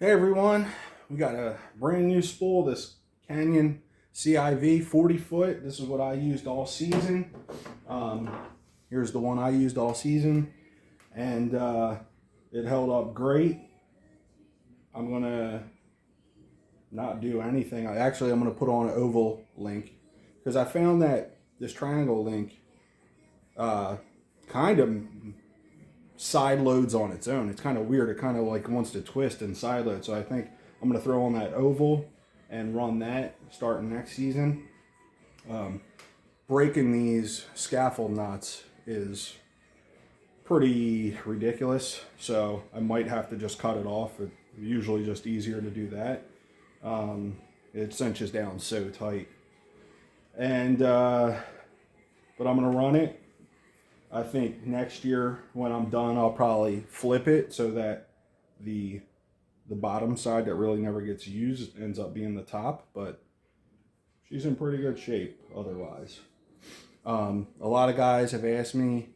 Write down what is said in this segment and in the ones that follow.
Hey everyone, we got a brand new spool, this Canyon CIV 40 foot. This is what I used all season. Um, Here's the one I used all season, and it held up great. I'm gonna not do anything. I'm gonna put on an oval link because I found that this triangle link uh, kind of side loads on its own. It's kind of weird. It kind of like wants to twist and side load. So I think I'm going to throw on that oval and run that starting next season. Breaking these scaffold nuts is pretty ridiculous. So I might have to just cut it off. It's usually just easier to do that. It cinches down so tight. And, but I'm going to run it. I think next year when I'm done, I'll probably flip it so that the bottom side that really never gets used ends up being the top. But she's in pretty good shape otherwise. A lot of guys have asked me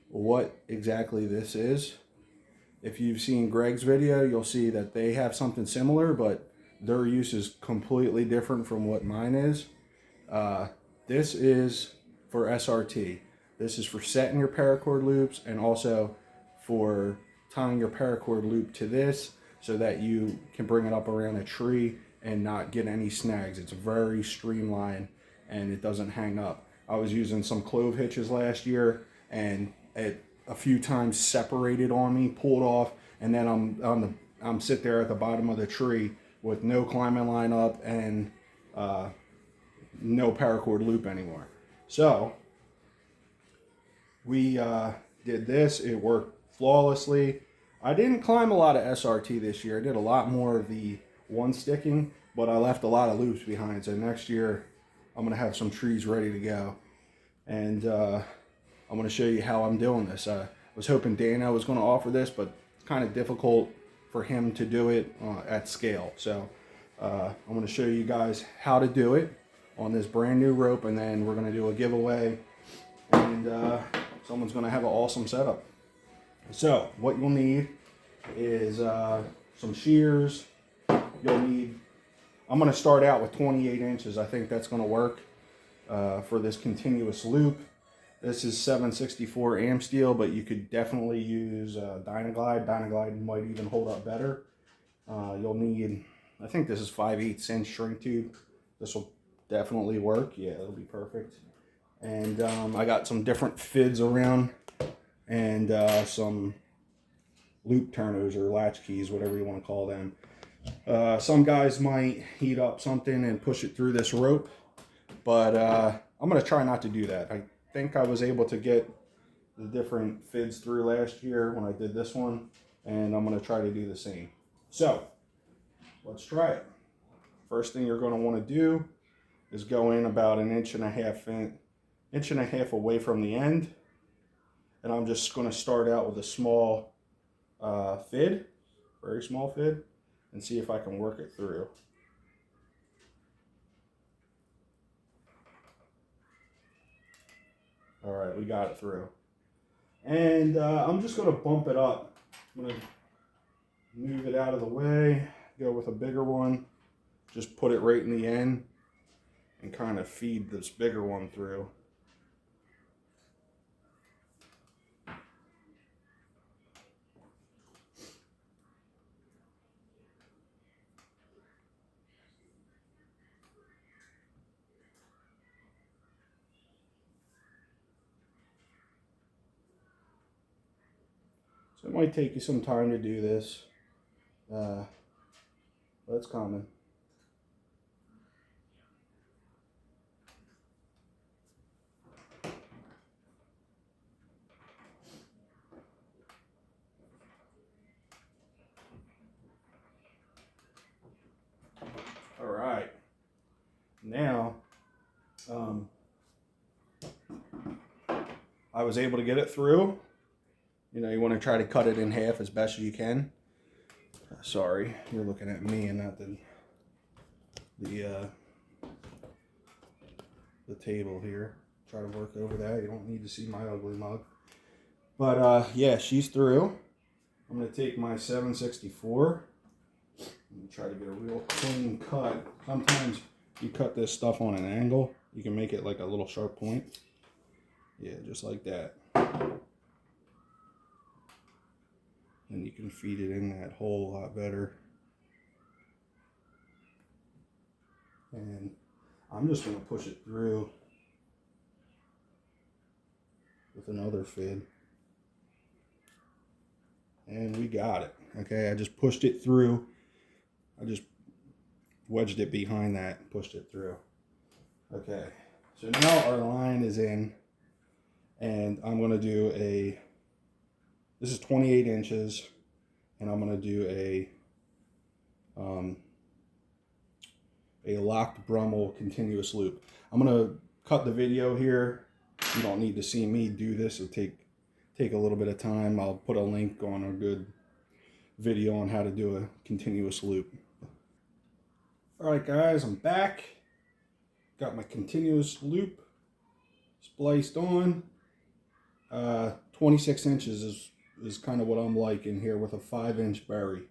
what exactly this is. If you've seen Greg's video, you'll see that they have something similar, but their use is completely different from what mine is. This is for SRT. This is for setting your paracord loops and also for tying your paracord loop to this so that you can bring it up around a tree and not get any snags. It's very streamlined and it doesn't hang up. I was using some clove hitches last year and it a few times separated on me, pulled off, and then I'm sit there at the bottom of the tree with no climbing line up and no paracord loop anymore. So we did this. It worked flawlessly. I didn't climb a lot of SRT this year. I did a lot more of the one sticking, but I left a lot of loops behind. So next year I'm going to have some trees ready to go. And I'm going to show you how I'm doing this. I was hoping Dana was going to offer this, but it's kind of difficult for him to do it at scale. So I'm going to show you guys how to do it on this brand new rope, and then we're going to do a giveaway, and someone's going to have an awesome setup. So what you'll need is some shears. You'll need, I'm going to start out with 28 inches. I think that's going to work for this continuous loop. This is 764 Amsteel, but you could definitely use Dynaglide. Dynaglide might even hold up better. You'll need, I think this is 5/8 inch shrink tube. This will definitely work. Yeah, it'll be perfect. And I got some different fids around and some loop turners or latch keys, whatever you want to call them. Some guys might heat up something and push it through this rope, but I'm going to try not to do that. I think I was able to get the different fids through last year when I did this one, and I'm going to try to do the same. So let's try it. First thing you're going to want to do is go in about an inch and a half away from the end, and I'm just going to start out with a small fid, very small fid, and see if I can work it through. All right, we got it through. And I'm just going to bump it up. I'm going to move it out of the way, go with a bigger one, just put it right in the end and kind of feed this bigger one through. So it might take you some time to do this, but it's coming. All right, now I was able to get it through. You know, you want to try to cut it in half as best as you can. Sorry, you're looking at me and not the table here. Try to work over that. You don't need to see my ugly mug. But yeah, she's through. I'm going to take my 764 try to get a real clean cut. Sometimes you cut this stuff on an angle, you can make it like a little sharp point. Yeah, just like that. And you can feed it in that hole a lot better. And I'm just going to push it through with another fid. And we got it. Okay, I just pushed it through. I just wedged it behind that and pushed it through. Okay, so now our line is in, and I'm going to do this is 28 inches, and I'm going to do a locked Brummel continuous loop. I'm going to cut the video here. You don't need to see me do this. It'll take a little bit of time. I'll put a link on a good video on how to do a continuous loop. All right, guys, I'm back. Got my continuous loop spliced on. 26 inches is kind of what I'm liking here with a 5-inch bury.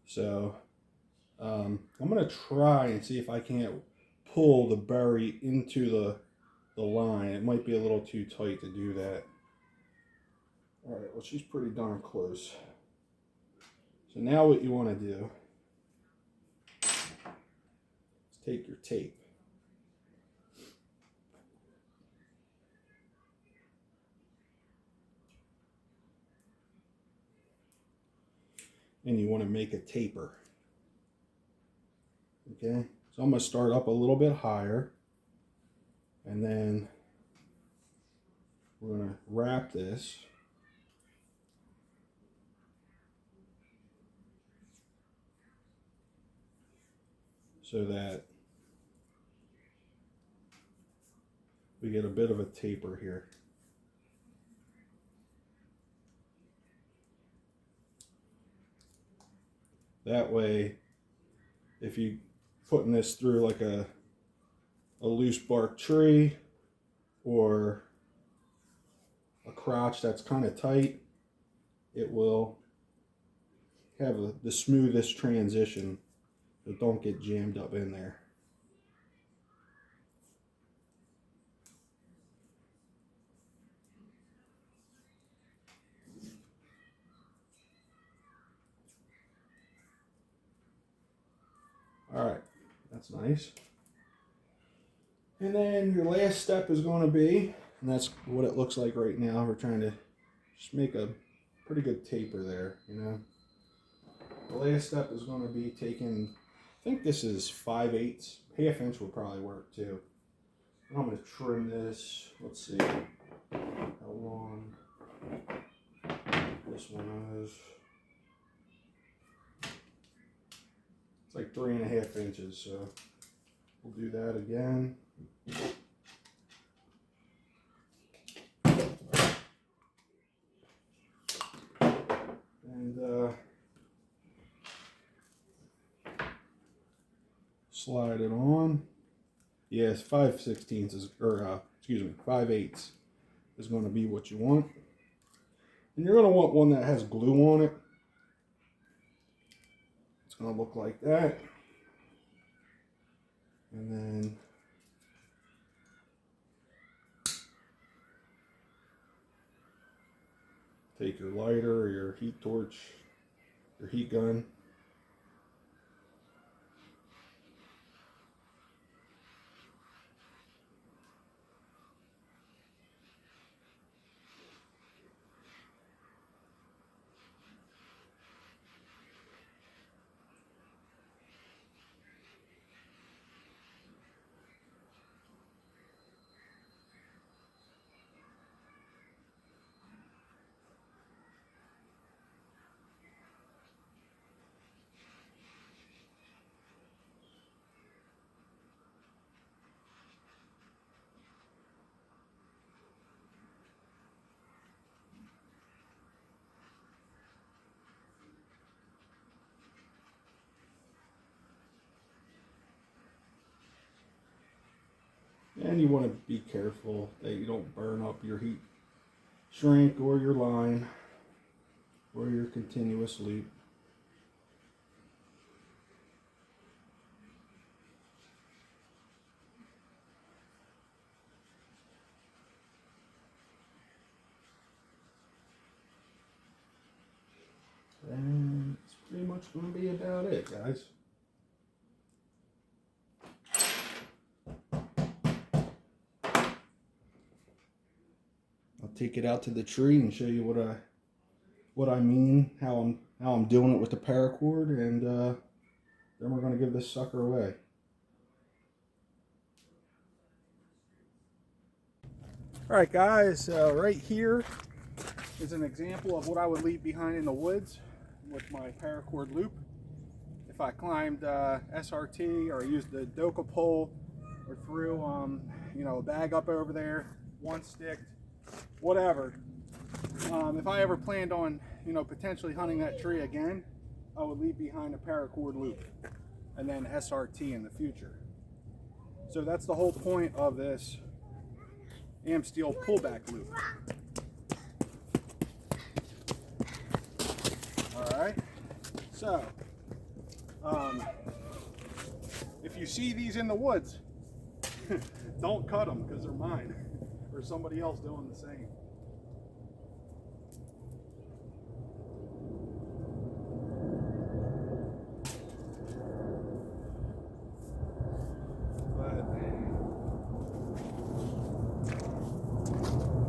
So I'm gonna try and see if I can't pull the bury into the line. It might be a little too tight to do that. All right, well, she's pretty darn close. So now what you want to do is take your tape. And you want to make a taper. Okay, so I'm going to start up a little bit higher, and then we're going to wrap this so that we get a bit of a taper here. That way, if you putting this through like a loose bark tree or a crotch that's kind of tight, it will have the smoothest transition, so don't get jammed up in there. All right, that's nice. And then your last step is going to be, and that's what it looks like right now, we're trying to just make a pretty good taper there, you know. The last step is going to be taking, I think this is 5/8, ½ inch will probably work too. And I'm going to trim this, let's see how long this one is. It's like 3½ inches, so we'll do that again. And slide it on. Yes, 5/16 is, or excuse me, 5/8 is going to be what you want. And you're going to want one that has glue on it. It's going to look like that. And then take your lighter or your heat torch, your heat gun. And you want to be careful that you don't burn up your heat shrink or your line or your continuous loop. much going to be about it, guys. I'll take it out to the tree and show you what I mean, how I'm doing it with the paracord, and then we're going to give this sucker away. All right, guys, right here is an example of what I would leave behind in the woods with my paracord loop. If I climbed SRT, or I used the Doka pole, or threw you know, a bag up over there, one sticked, whatever. If I ever planned on, you know, potentially hunting that tree again, I would leave behind a paracord loop and then SRT in the future. So that's the whole point of this Amsteel pullback loop. Alright, so if you see these in the woods, don't cut them because they're mine or somebody else doing the same.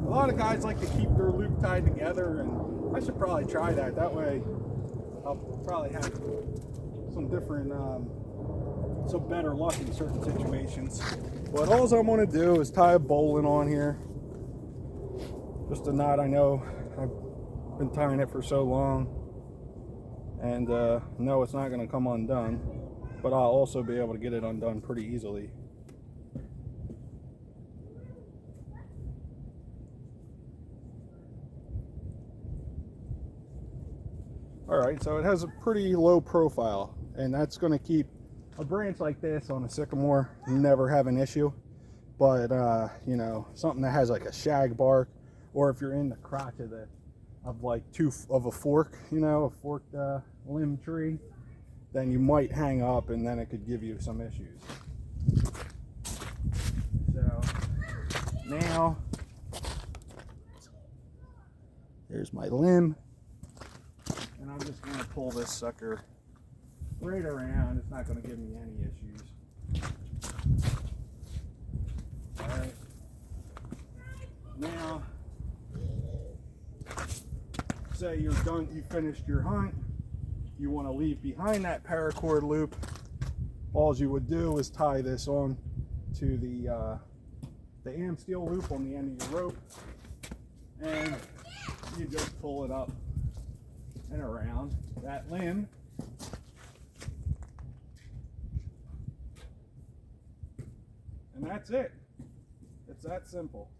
A lot of guys like to keep their loop tied together, and I should probably try that. That way I'll probably have some different, some better luck in certain situations. But all I'm going to do is tie a bowline on here. Just a knot I know. I've been tying it for so long. And no, it's not going to come undone. But I'll also be able to get it undone pretty easily. Alright, so it has a pretty low profile, and that's going to keep a branch like this on a sycamore never have an issue. But you know, something that has like a shag bark, or if you're in the crotch of like a fork, you know, a forked limb tree, then you might hang up, and then it could give you some issues. So now there's my limb. And I'm just going to pull this sucker right around. It's not going to give me any issues. Alright. Now, say you're done, you finished your hunt. You want to leave behind that paracord loop. All you would do is tie this on to the Amsteel loop on the end of your rope. And you just pull it up and around that limb, and that's it. It's that simple.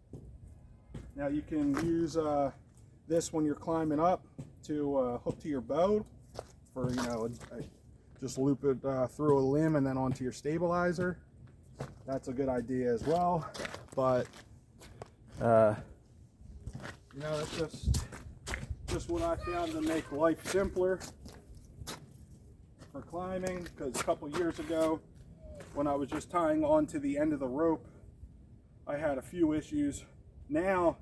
Now you can use this when you're climbing up to hook to your bow, for, you know, just loop it through a limb and then onto your stabilizer. That's a good idea as well. But you know, it's just what I found to make life simpler for climbing, because a couple years ago when I was just tying onto the end of the rope, I had a few issues. Now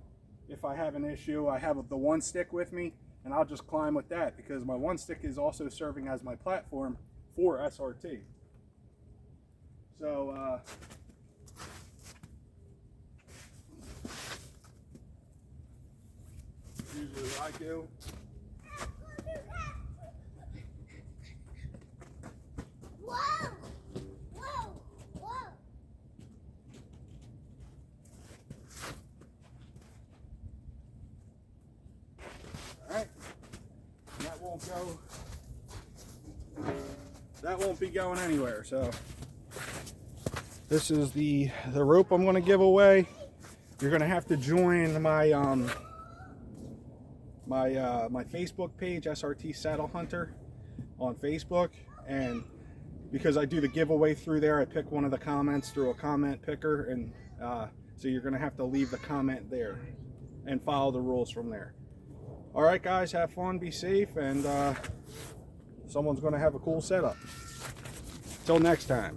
if I have an issue, I have the one stick with me, and I'll just climb with that, because my one stick is also serving as my platform for SRT. So usually what I do, whoa, whoa, whoa. alright, that won't be going anywhere. So this is the rope I'm going to give away. You're going to have to join my my Facebook page, SRT Saddle Hunter, on Facebook, and because I do the giveaway through there, I pick one of the comments through a comment picker, and so you're going to have to leave the comment there and follow the rules from there. All right, guys, have fun, be safe, and someone's going to have a cool setup. Till next time.